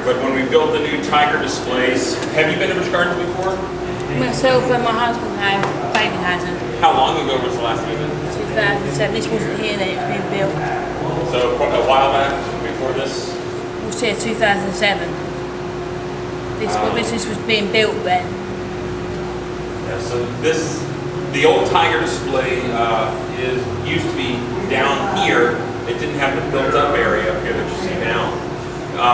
But when we built the new tiger displays, have you been to Busch Gardens before? Myself and my husband have, baby hasn't. How long ago was the last visit? 2007. This wasn't here then, it's been built. So a while back before this? We'll say 2007. This was being built then. Yeah, so the old tiger display used to be down here. It didn't have the built up area up here that you see now.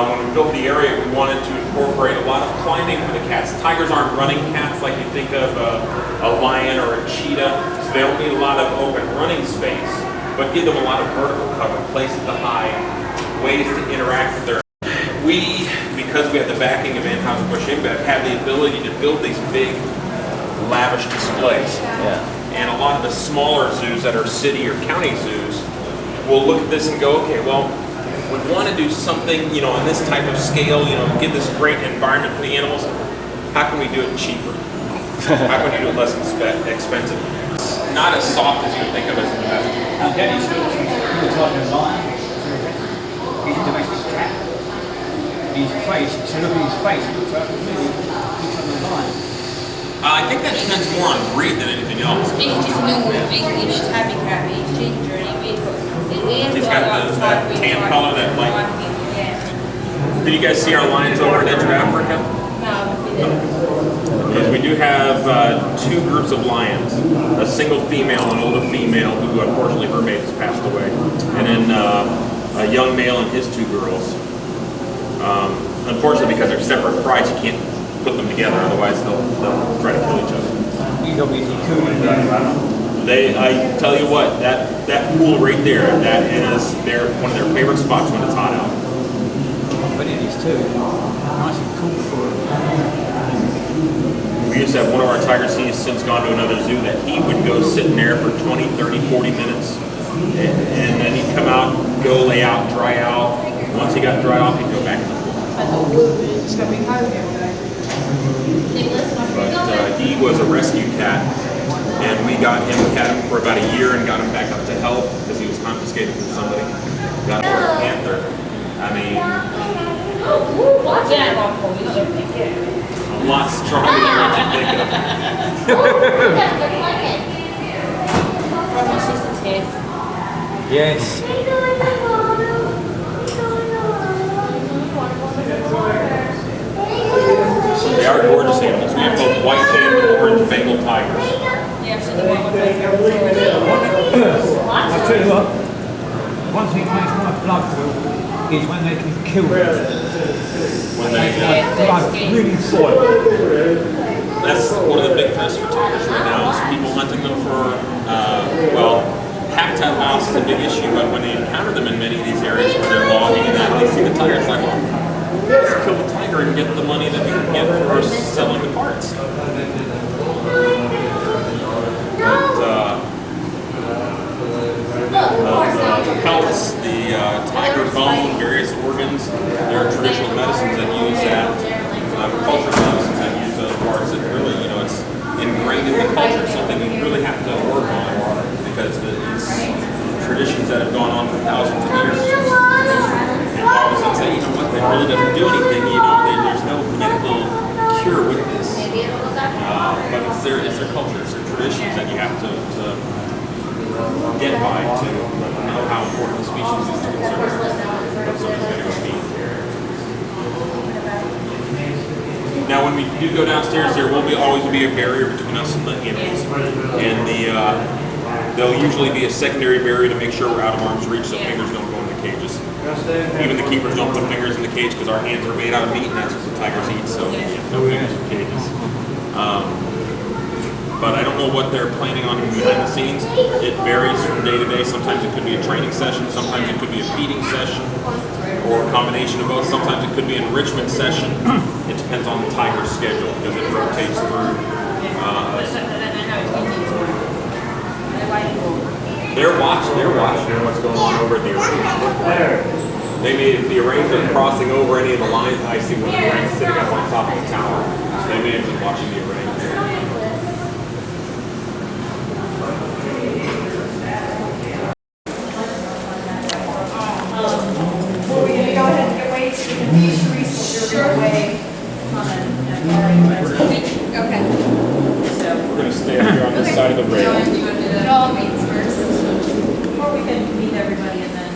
When we built the area, we wanted to incorporate a lot of climbing for the cats. Tigers aren't running cats like you think of a lion or a cheetah, so they don't need a lot of open running space, but give them a lot of vertical cover, places to hide, ways to interact with their... Because we have the backing of Anheuser-Busch InBev, have the ability to build these big, lavish displays. Yeah. And a lot of the smaller zoos that are city or county zoos will look at this and go, okay, well, we want to do something, you know, on this type of scale, you know, give this great environment for the animals. How can we do it cheaper? How can we do it less expensive? It's not as soft as you would think of as a domestic. Daddy's looks like a lion. He's a domestic cat. His face, so look at his face, it looks like a lion. I think that depends more on breed than anything else. He's just normal English tabby cat. He's ginger and He's got that tan color, that light. Did you guys see our lions over at Edge of Africa? No, Because we do have two groups of lions, a single female, an older female who unfortunately her mate has passed away, and then a young male and his two girls. Unfortunately, because they're separate prides, you can't put them together, otherwise they'll try to kill each other. I tell you what, that pool right there, that is one of their favorite spots when it's hot out. But it is too nice and cool for We used to have one of our tigers, he's since gone to another zoo, that he would go sitting there for 20, 30, 40 minutes. And then he'd come out, go lay out, dry out. Once he got dried off, he'd go back in the pool. But he was a rescue cat. And we got him for about a year and got him back up to health because he was confiscated from somebody. Got him for a panther. I mean, a lot stronger than what you think of. my sister's here. Yes. They are gorgeous animals. We have both white-tailed and orange Bengal tigers. Yeah, so the one with the I tell you what, one thing that makes my blood boil is when they can kill them. When they, Blood really boil. that's one of the big threats for tigers right now is people hunting them for, well, habitat loss is a big issue, but when they encounter them in many of these areas where they're logging and that, they see the tigers like, well, let's kill the tiger and get the money that we can get for selling the parts. The pelts, the tiger bone, various organs, there are traditional medicines that use that, cultural medicines that use those parts, and really, you know, it's ingrained in the culture, something we really have to work on because it's traditions that have gone on for thousands of years. And all of a sudden say, you know what, that really doesn't do anything, you know, there's no medical cure with this. But it's their culture, it's their traditions that you have to get by to know how important the species is to conserve if somebody's going to go feed. Now, when we do go downstairs, there will always be a barrier between us and the animals, and there'll usually be a secondary barrier to make sure we're out of arm's reach, so fingers don't go in the cages. Even the keepers don't put fingers in the cage because our hands are made out of meat, and that's what the tigers eat. So no fingers in cages. But I don't know what they're planning on behind the scenes. It varies from day to day. Sometimes it could be a training session, sometimes it could be a feeding session, or a combination of both. Sometimes it could be an enrichment session. It depends on the tiger's schedule because it rotates through. They're watching what's going on over at the arrangement. They may the arrangement crossing over any of the lines. I see one of the ranks sitting up on top of the tower. So they may have been watching the arrangement. We're going to go ahead and get ready to the fisheries you're away on an already. Okay. So, We're gonna stay up here on this side of the rail. It all meets first. or we can meet everybody and then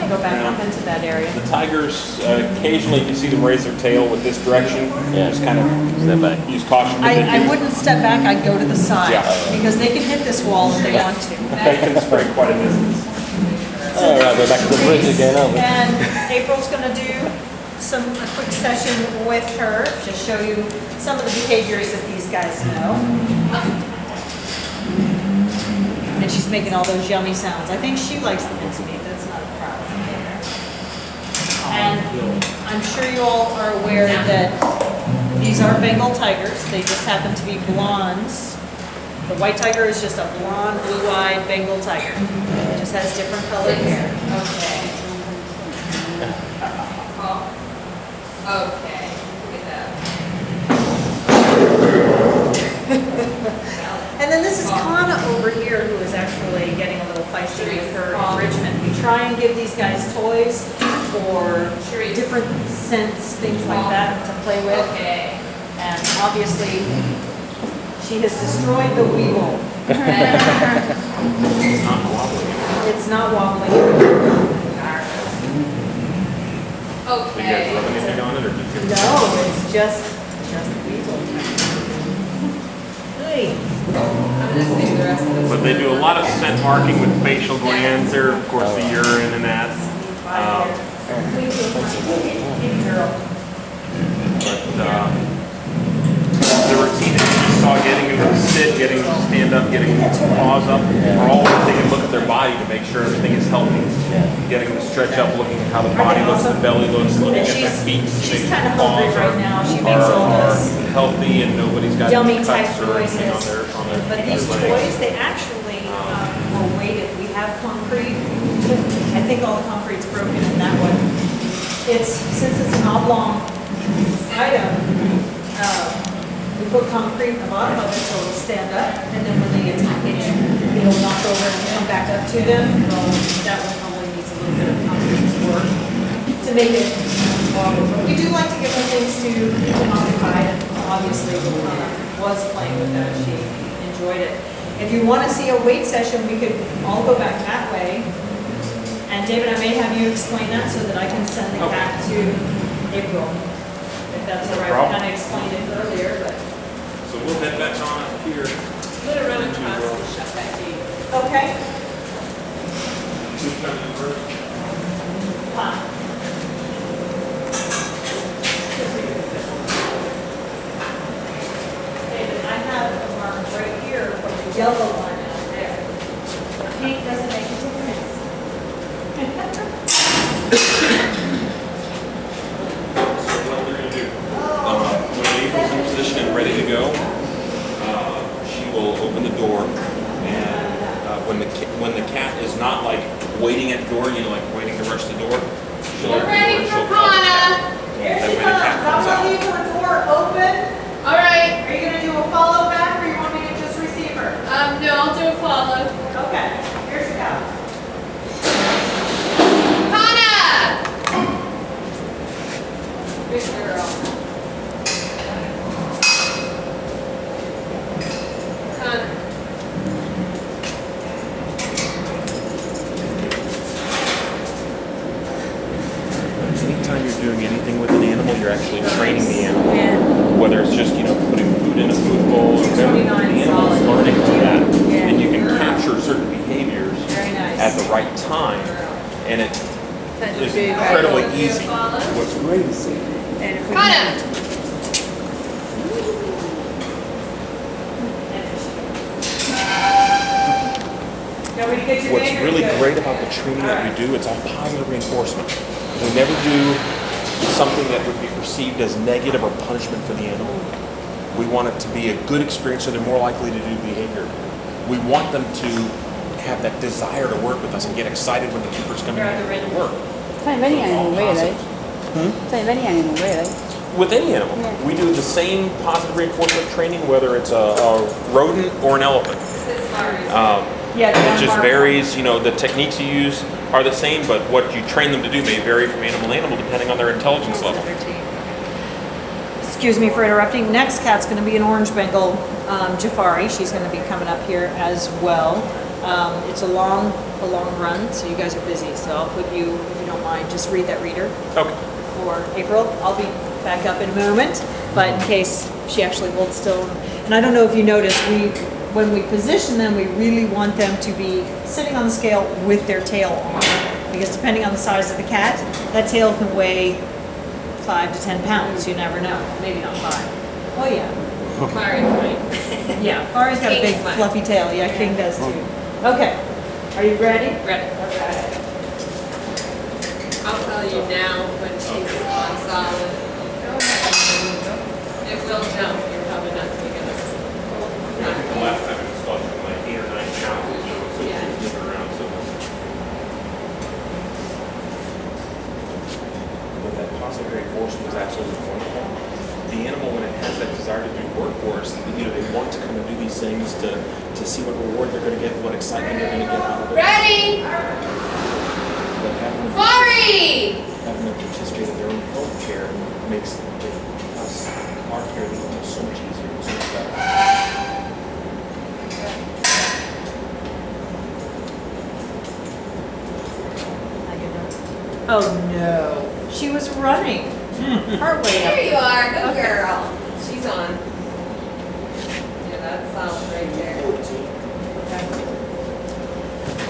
go back up into that area. The tigers, occasionally you can see them raise their tail with this direction. Yeah. Just kind of Step back. use caution. but they I can- wouldn't step back, I'd go to the side, Yeah. because they can hit this wall if they want to. They can spray quite a distance. All right, we're back to the bridge again, aren't we? And April's gonna do a quick session with her, just show you some of the behaviors that these guys know. And she's making all those yummy sounds. I think she likes the mincemeat, that's not a problem. And I'm sure you all are aware that these are Bengal tigers, they just happen to be blondes. The white tiger is just a blonde, blue-eyed Bengal tiger. It just has different colored hair. Okay. Okay. Look at And then this is Kana over here, who is actually getting a little feisty with her enrichment. We try and give these guys toys or different scents, things like that to play that. with. Okay. And obviously, she has destroyed the weevil. It's not wobbly. It's not wobbling. So you guys Okay. rub anything on it or just give it? No, it's just the weevil. Hey. I'm gonna save the rest of this. But they do a lot of scent marking with facial glands there, of course, the urine and that. The routine that you just saw, getting them to sit, getting them to stand up, getting them to paws up, are all taking a look at their body to make sure everything is healthy. Getting them to stretch up, looking at how the body looks, the belly looks, looking at their feet, to make She's sure kind the of hungry paws right now. She makes all are this healthy and nobody's got yummy any type cuts or anything on noises. their But these legs. toys, they actually are weighted. We have concrete. I think all the concrete's broken in that one. Since it's an oblong item, we put concrete in the bottom of it so it'll stand up. And then when they attack it, it'll knock over and come back up to them. That one probably needs a little bit of concrete work to make it wobble. But we do like to give them things to keep them occupied. And obviously, Lana was playing with that. She enjoyed it. If you want to see a weight session, we could all go back that way. And David, I may have you explain that so that I can send it back to April. If that's all right. We kind of explained it earlier, but. So we'll head back on up here. I'm gonna run across and shut that gate. Okay. Who's coming first? Fine. David, I have a mark right here for the yellow one out there. The pink doesn't make a difference. So what we're going to do, when April's in position and ready to go, she will open the door, and when the cat is not like waiting at the door, you know, like waiting to rush the door, she'll We're open the door ready and for she'll call the cat. Kana. Here That she way the cat comes. comes I'm gonna out. leave her door open. All right. Are you gonna do a follow back or you want me to just receive her? No, I'll do a follow. Okay, here she comes. Kana! Good girl. Kana. Anytime you're doing anything with an animal, you're actually training the animal. Yeah. Whether it's just, putting food in a food bowl or whatever, the 29 animal's solid. learning from that. Yeah. And you can capture certain behaviors Very nice. at the right time, and it is Good. incredibly Do a easy. follow. What's great is And if we Kana! Now we get your what's name really good. great about the training that we do, it's all positive reinforcement. We never do something that would be perceived as negative or punishment for the animal. We want it to be a good experience so they're more likely to do behavior. We want them to have that desire to work with us and get excited when the keepers come in here to work. Same with any animal, really. Hmm? Same with any animal, really. With any animal. We do the same positive reinforcement training, whether it's a rodent or an elephant. This is Lari's. Yeah, It just varies, the techniques you use are the same, but what you train them to do may vary from animal to animal depending on their intelligence level. Excuse me for interrupting. Next cat's going to be an orange Bengal Jafari. She's going to be coming up here as well. It's a long run, so you guys are busy. So I'll put you, if you don't mind, just read that reader Okay. for April. I'll be back up in a moment, but in case she actually holds still. And I don't know if you noticed, when we position them, we really want them to be sitting on the scale with their tail on, because depending on the size of the cat, that tail can weigh 5 to 10 pounds. You never know. Maybe not 5. Oh yeah. Fari's fine. Yeah, Fari's got a big King's fine. fluffy tail. Yeah, King does too. Okay. Are you ready? Ready. I'll tell you now when she's on solid. It will jump. You're probably not going to get us. The last time it was like 8 or 9 pounds, so Yeah. it's moving around so much. But that positive reinforcement was absolutely wonderful. The animal, when it has that desire to do work for us, they want to come and do these things to see what reward they're going to get, what excitement they're going to get out of it. Ready? But having them participate in their own health care makes us, our care, so much easier and so much better. Oh no. She was running. Partway There up. you are. Good Okay. girl. She's on. Yeah, that's solid right there.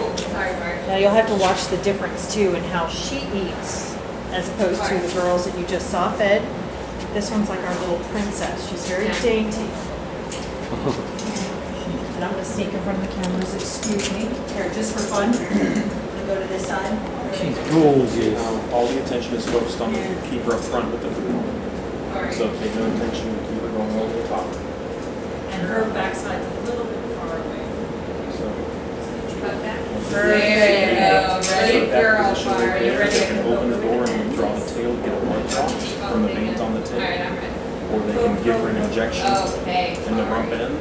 Oh, sorry, Mark. Now you'll have to watch the difference too in how she eats as opposed to the girls that you just saw fed. This one's like our little princess. She's very Yeah. dainty. And I'm gonna sneak in front of the cameras, excuse me. Here, just for fun. I'm gonna go to this side. She's gorgeous. All the attention is focused on the keeper up front with the food. Alright. So pay no attention to the keeper going over the top. And her backside's a little bit far away. So, Cut that. Perfect. There you go. Ready, that girl. position right Fari. there, they can open the door and withdraw the tail to get a blood draw from the veins on the tail. Alright, I'm ready. Or they can give her an injection Okay. in the rump end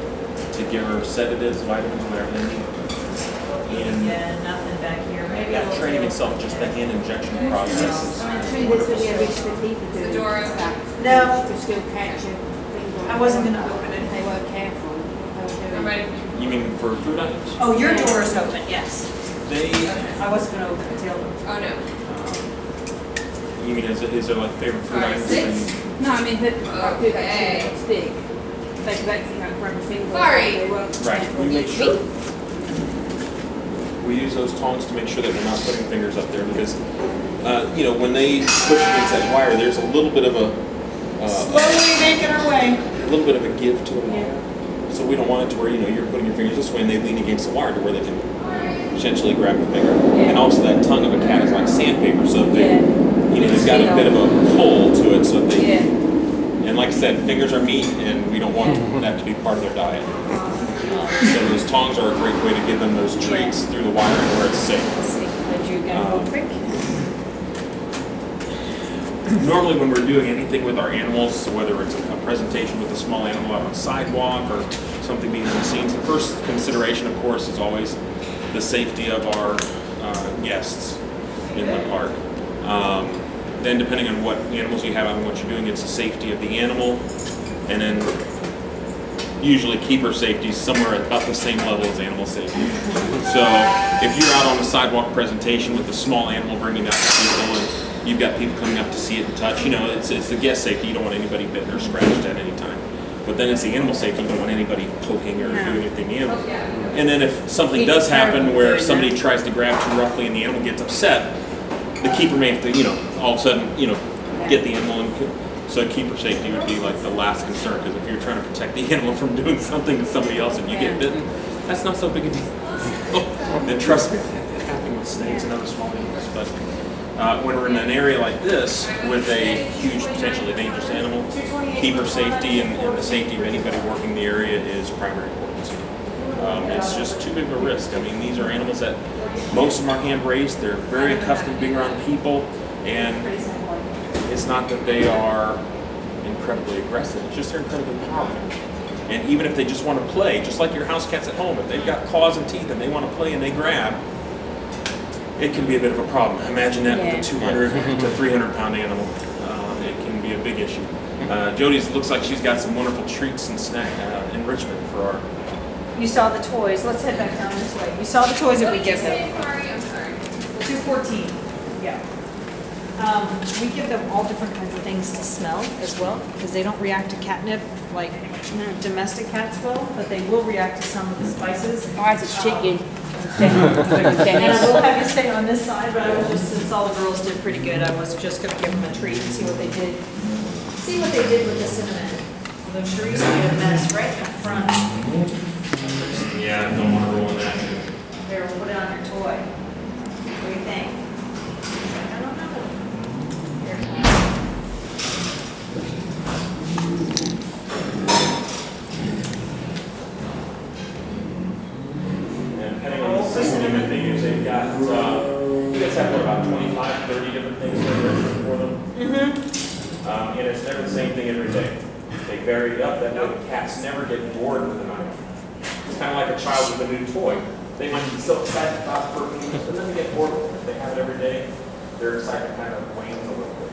to give her sedatives, vitamins, whatever they need. And Yeah, nothing back here. Maybe a that little training bit. itself, just the hand injection process is Through this when you reach the people Is the do door open? that. No. You can still catch it. I wasn't gonna open it. They weren't careful. They'll do I'm it. ready. You mean for food items? Oh, your door is open, yes. They, I wasn't gonna open the tail. Oh, no. you mean is there like favorite food Alright, items? 6. No, I mean, that, like, do Okay. that stick. They could actually like grab a finger. Sorry. They weren't Right, careful. we make sure, we use those tongs to make sure that we're not putting fingers up there because, when they push against that wire, there's a little bit of a Slowly making our way. little bit of a give to the wire. So we don't want it to where, you're putting your fingers this way and they lean against the wire to where they can potentially grab the finger. Yeah. And also that tongue of a cat is like sandpaper, so if they, Yeah. they've got a bit of a hole to it, so they, Yeah. and like I said, fingers are meat and we don't want that to be part of their diet. So those tongs are a great way to give them those treats through the wire and where it's safe. Let's see, did you get a little trick? Normally when we're doing anything with our animals, so whether it's a presentation with a small animal out on the sidewalk or something behind the scenes, the first consideration, of course, is always the safety of our guests in the park. Then depending on what animals you have and what you're doing, it's the safety of the animal, and then usually keeper safety is somewhere at about the same level as animal safety. So if you're out on a sidewalk presentation with a small animal bringing out to people and you've got people coming up to see it and touch, it's the guest safety. You don't want anybody bitten or scratched at any time. But then it's the animal safety. You don't want anybody poking or doing anything to you. And then if something does happen where somebody tries to grab too roughly and the animal gets upset, the keeper may have to, all of a sudden, get the animal. And so keeper safety would be like the last concern, because if you're trying to protect the animal from doing something to somebody else and you get bitten, that's not so big a deal. Then trust me, it happens with snakes and other small animals. But when we're in an area like this with a huge, potentially dangerous animal, keeper safety and the safety of anybody working the area is primary importance. It's just too big of a risk. I mean, these are animals that most of them are hand raised. They're very accustomed to being around people, and it's not that they are incredibly aggressive. It's just they're incredibly powerful. And even if they just want to play, just like your house cats at home, if they've got claws and teeth and they want to play and they grab, it can be a bit of a problem. Imagine that Yeah. with a 200 to 300 pound animal. It can be a big issue. Jody's looks like she's got some wonderful treats and snack enrichment for our. You saw the toys. Let's head back down this way. You saw the toys that we give them. Sorry, I'm sorry. 214. Yeah. We give them all different kinds of things to smell as well, because they don't react to catnip like domestic cats will, but they will react to some of the spices. Ours is chicken. And I will have you stay on this side, but I was just, since all the girls did pretty good, I was just gonna give them a treat and see what they did. See what they did with the cinnamon. The Therese made a mess right in front. Yeah, I don't want to roll in that. Here, we'll put it on your toy. What do you think? She's like, I don't know. Here. And depending on the system that they use, they've got, you guys have what, about 25, 30 different things that are ready for them. And it's never the same thing every day. They vary it up, that way the cats never get bored with an item. It's kind of like a child with a new toy. They might be so excited about it for a few minutes, but then they get bored with it. If they have it every day, their excitement kind of wanes a little bit.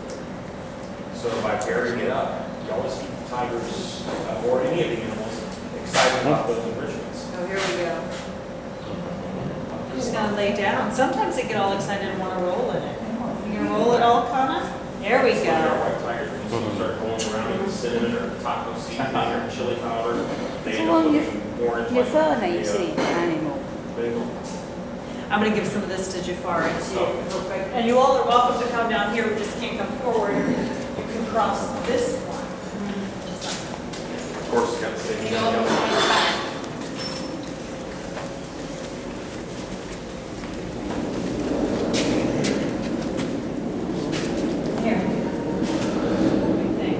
So by varying it up, you always keep the tigers, or any of the animals, excited about those enrichments. Oh, here we go. She's gonna lay down. Sometimes they get all excited and wanna roll in it. You gonna roll it all, Connor? There we When they're go. white tigers, when you see them start rolling around with cinnamon or taco seasoning or chili powder, they end up Well, looking orange. Your like fur a, needs eating animal. bagel. I'm gonna give some of this to Jafar and see real quick. And you all are welcome to come down here. We just can't come forward. You can cross this one. Of course, it's got the same. You go on the back. Here. What do you think?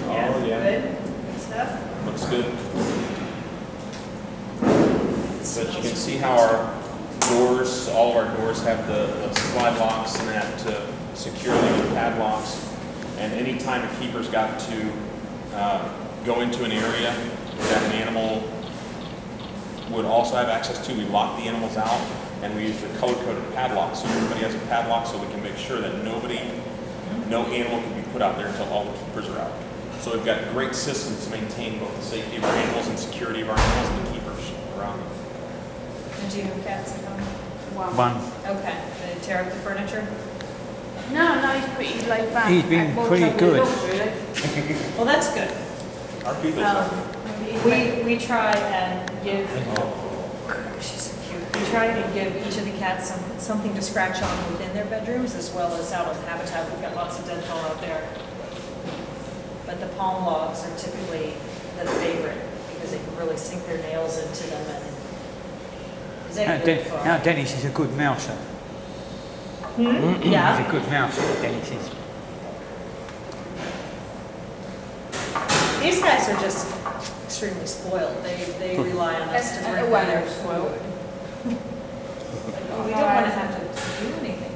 Oh, yeah. Good? Good stuff? Looks good. But you can see how our doors, all of our doors have the slide locks and that to secure them with padlocks. And anytime a keeper's got to go into an area that an animal would also have access to, we lock the animals out and we use the color-coded padlock. So everybody has a padlock so we can make sure that no animal can be put out there until all the keepers are out. So we've got great systems to maintain both the safety of our animals and security of our animals and the keepers around them. And do you have cats at home? One. Okay. Did they tear up the furniture? No, he's pretty laid back. He's been More pretty trouble good. with dogs, really. Well, that's good. Our people We try and give, she's so cute. We try and give each of the cats something to scratch on within their bedrooms as well as out on habitat. We've got lots of deadfall out there. But the palm logs are typically the favorite because they can really sink their nails into them and is that good for? Now Dennis is a good mouser. Yeah. He's a good mouser, Dennis is. These guys are just extremely spoiled. They rely on us to bring Well, them their they're spoiled. food. We don't want to have to do anything.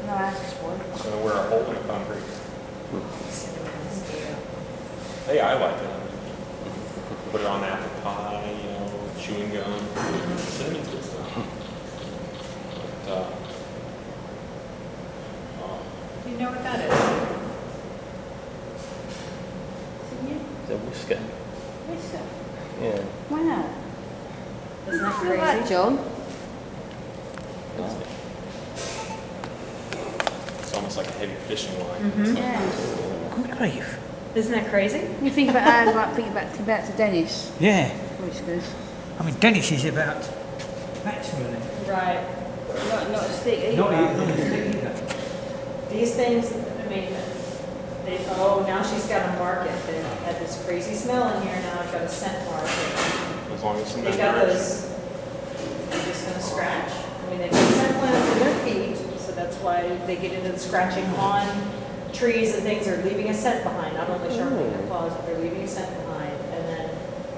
No, ours is spoiled. So we're a hole in the concrete. Cinnamons, yeah. Hey, I like it. Put it on apple pie, chewing gum. Cinnamon's good stuff. But, Do you know what that is? It's a whisker. Whisker. Yeah. Wow. Isn't that Look at that, crazy? John. it's almost like a heavy fishing line. Yeah. Good grief. Isn't that crazy? You think about how, like, think about to Dennis. Yeah. Whiskers. I mean, Dennis is about that's really. Right. Not a stick either. Not either. These things, I mean, now she's got a market. They had this crazy smell in here, now I've got a scent market. As long as it's in They've that got direction. those, they're just gonna scratch. I mean, they've got scent glands in their feet, so that's why they get into the scratching on trees and things. They're leaving a scent behind, not only sharpening their claws, but they're leaving a scent behind. And then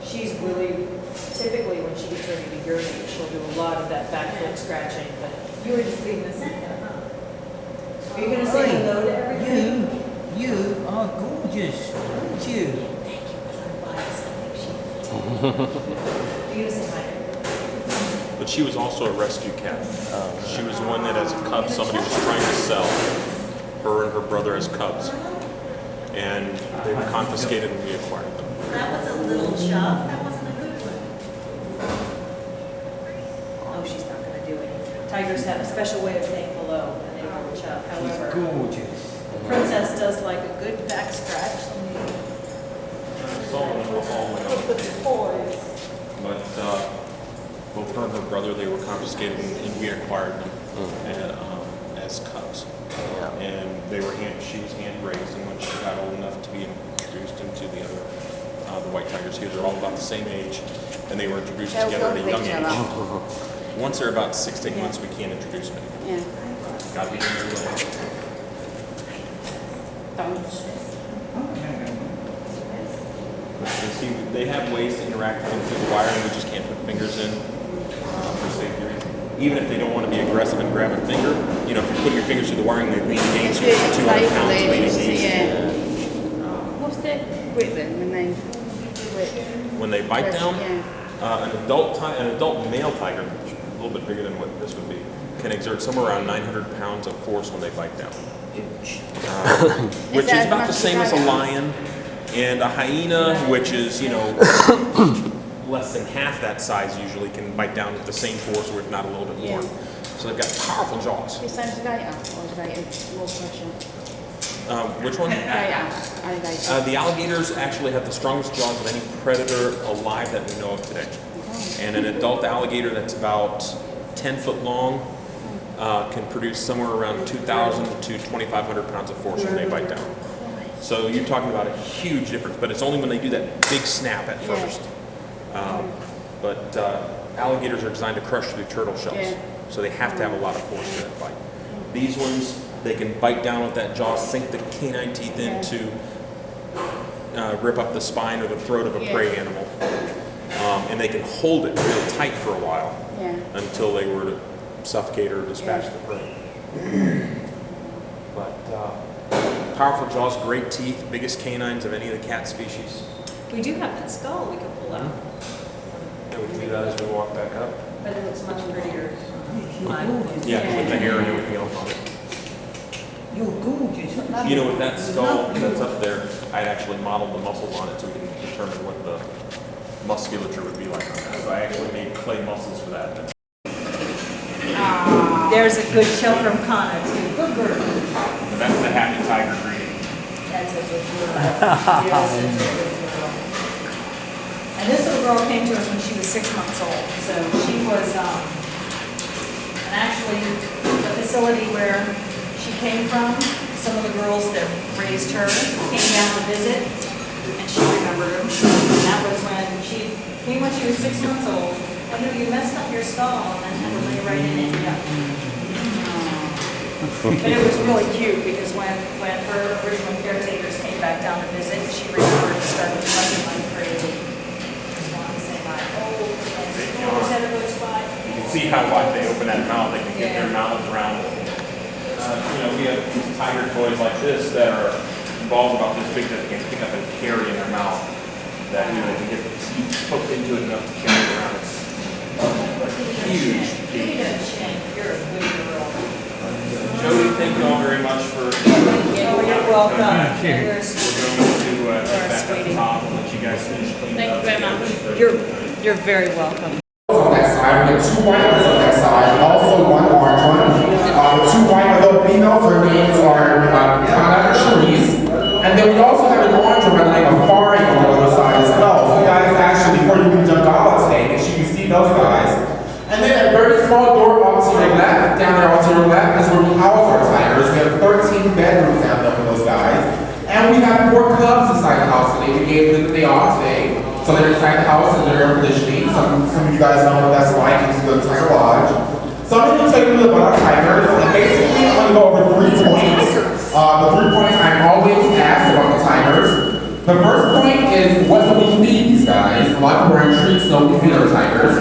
she's really, typically when she gets ready to urinate, she'll do a lot of that back foot scratching, but you were just leaving the scent there, huh? Are you gonna say hello to everybody? You are gorgeous, aren't you? Thank you, because I'm biased. I think she Beautiful tiger. But she was also a rescue cat. She was one that as a cub somebody was trying to sell her and her brother as cubs. And they were confiscated and we acquired them. That was a little chuff. That wasn't a good one. Oh, she's not going to do it. Tigers have a special way of saying hello when they want chuff. However, Gorgeous. Princess does like a good back scratch. Sold them in the hallway. The toys. But both her and her brother, they were confiscated and we acquired them as cubs. And she was hand raised, and when she got old enough to be introduced into the other, the white tigers here, they're all about the same age, and they were introduced together at a young age. Once they're about 6 to 8 months, we can't introduce them anymore. Yeah. Gotta be in there with But you can see they have ways to interact with them through the wire, and we just can't put fingers in for safety reasons. Even if they don't want to be aggressive and grab a finger, you know, if you're putting your fingers through the wiring, they lean against you for 200 pounds leaning against you. What's the grip then when they grip? When they bite down, Yeah. an adult male tiger, which is a little bit bigger than what this would be, can exert somewhere around 900 pounds of force when they bite down. Which is about the same as a lion. And a hyena, which is, you know, less than half that size usually, can bite down with the same force or if not a little bit more. So they've got powerful jaws. The same as gator, or is gator more pressure? Which one? Gator, alligator. The alligators actually have the strongest jaws of any predator alive that we know of today. And an adult alligator that's about 10 foot long can produce somewhere around 2,000 to 2,500 pounds of force when they bite down. So you're talking about a huge difference, but it's only when they do that big snap at first. But alligators are designed to crush through turtle shells, so they have to have a lot of force in that bite. These ones, they can bite down with that jaw, sink the canine teeth in to rip up the spine or the throat of a prey animal. And they can hold it really tight for a while until they were to suffocate or dispatch the prey. But powerful jaws, great teeth, biggest canines of any of the cat species. We do have that skull we could pull out, And we can do that as we walk back up. but it looks much prettier. Yeah, with the hair and everything else on it. You're gorgeous. You know, with that skull that's up there, I actually modeled the muscles on it so we can determine what the musculature would be like on that. So I actually made clay muscles for that. There's a good show from Connor too. Good girl. So that's the happy tiger greeting. That's a good girl. Yes, that's a good girl. And this little girl came to us when she was 6 months old. So she was, and actually the facility where she came from, some of the girls that raised her came down to visit, and she remembered him. And that was when she came when she was 6 months old. I knew you messed up your skull and then had to lay right in it. Yeah. But it was really cute because when her original caretakers came back down to visit, she remembered and started running like crazy. Just wanted to say hi. Oh, head of those five. You can see how wide they open that mouth. They can get their mouths around it. You know, we have these tiger toys like this that are balls about this big that they can pick up and carry in their mouth. That, you know, they can get the teeth hooked into it enough to carry it around. It's huge. Give me that chin. You're a good girl. Jody, thank you all very much for. Oh, you're welcome. We're going to back up the top and let you guys finish cleaning up. Thank you very much. You're very welcome. On that side, we have 2 white ones on that side, and also 1 orange one. The 2 white adult females, their names are Tana and Cherise. And then we also have an orange one by the name of Fari on the other side as well. So you guys actually, before you even jump out today, make sure you see those guys. And then a very small door off to your left, down there off to your left, is where we house our tigers. We have 13 bedrooms down there for those guys. And we have 4 cubs inside the house today. We gave them the day off today. So they're inside the house and they're air conditioning. Some of you guys know what that's like. It's the Tiger Lodge. So I'm going to tell you a little bit about our tigers. And basically, I'm going to go over 3 points. The 3 points I'm always asked about the tigers. The first point is, what do we feed these guys? A lot of people are intrigued to know what we feed our tigers.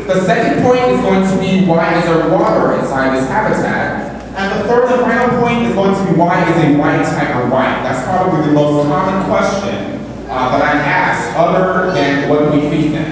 The second point is going to be, why is there water inside this habitat? And the third and final point is going to be, why is a white tiger white? That's probably the most common question that I ask, other than what we feed them.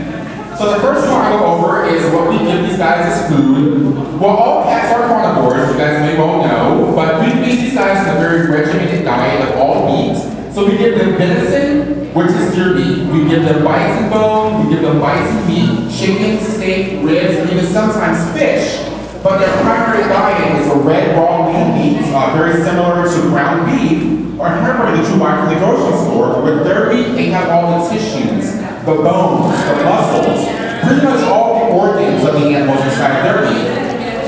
So the first one I go over is what we give these guys as food. Well, all cats are carnivores, you guys may well know, but we feed these guys a very regimented diet of all meat. So we give them venison, which is deer meat. We give them bison bone, we give them bison meat, chicken, steak, ribs, and even sometimes fish. But their primary diet is a red raw lean meat, very similar to ground beef, or hamburger that you buy from the grocery store. With their meat, they have all the tissues, the bones, the muscles, pretty much all the organs of the animals inside of their meat.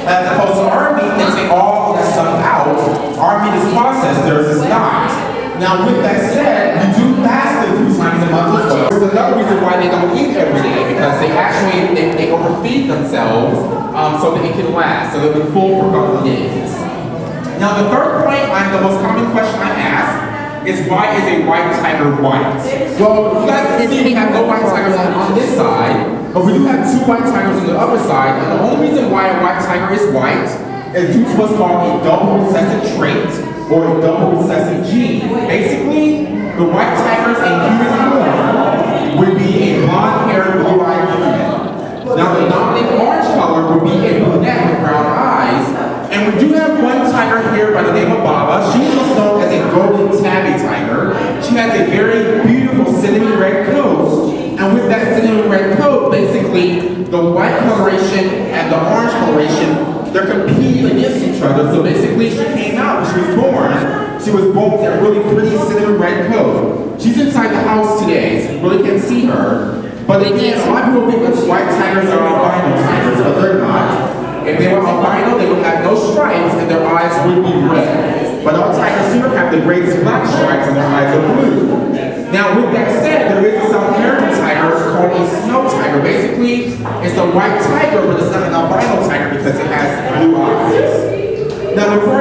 As opposed to our meat, they take all that stuff out. Our meat is processed, theirs is not. Now with that said, we do fast them 2 times a month as well. There's another reason why they don't eat every day, because they actually, they overfeed themselves so that it can last, so they'll be full for a couple of days. Now the third point, the most common question I ask, is why is a white tiger white? Well, you guys can see we have no white tigers on this side, but we do have 2 white tigers on the other side, and the only reason why a white tiger is white is due to what's called a double recessive trait, or a double recessive gene. Basically, the white tigers in human form would be a blonde-haired, blue-eyed human. Now the dominant orange color would be a brunette with brown eyes, and we do have one tiger here by the name of Baba. She's what's known as a golden tabby tiger. She has a very beautiful cinnamon red coat, and with that cinnamon red coat, basically, the white coloration and the orange coloration, they're competing against each other. So basically, she came out when she was born. She was born with that really pretty cinnamon red coat. She's inside the house today, so you really can't see her. But again, a lot of people think that white tigers are albino tigers, but they're not. If they were albino, they would have no stripes and their eyes would be red. But our tigers here have the great black stripes and their eyes are blue. Now, with that said, there is a South American tiger called a snow tiger. Basically, it's a white tiger, but it's not an albino tiger because it has blue eyes. Now, before I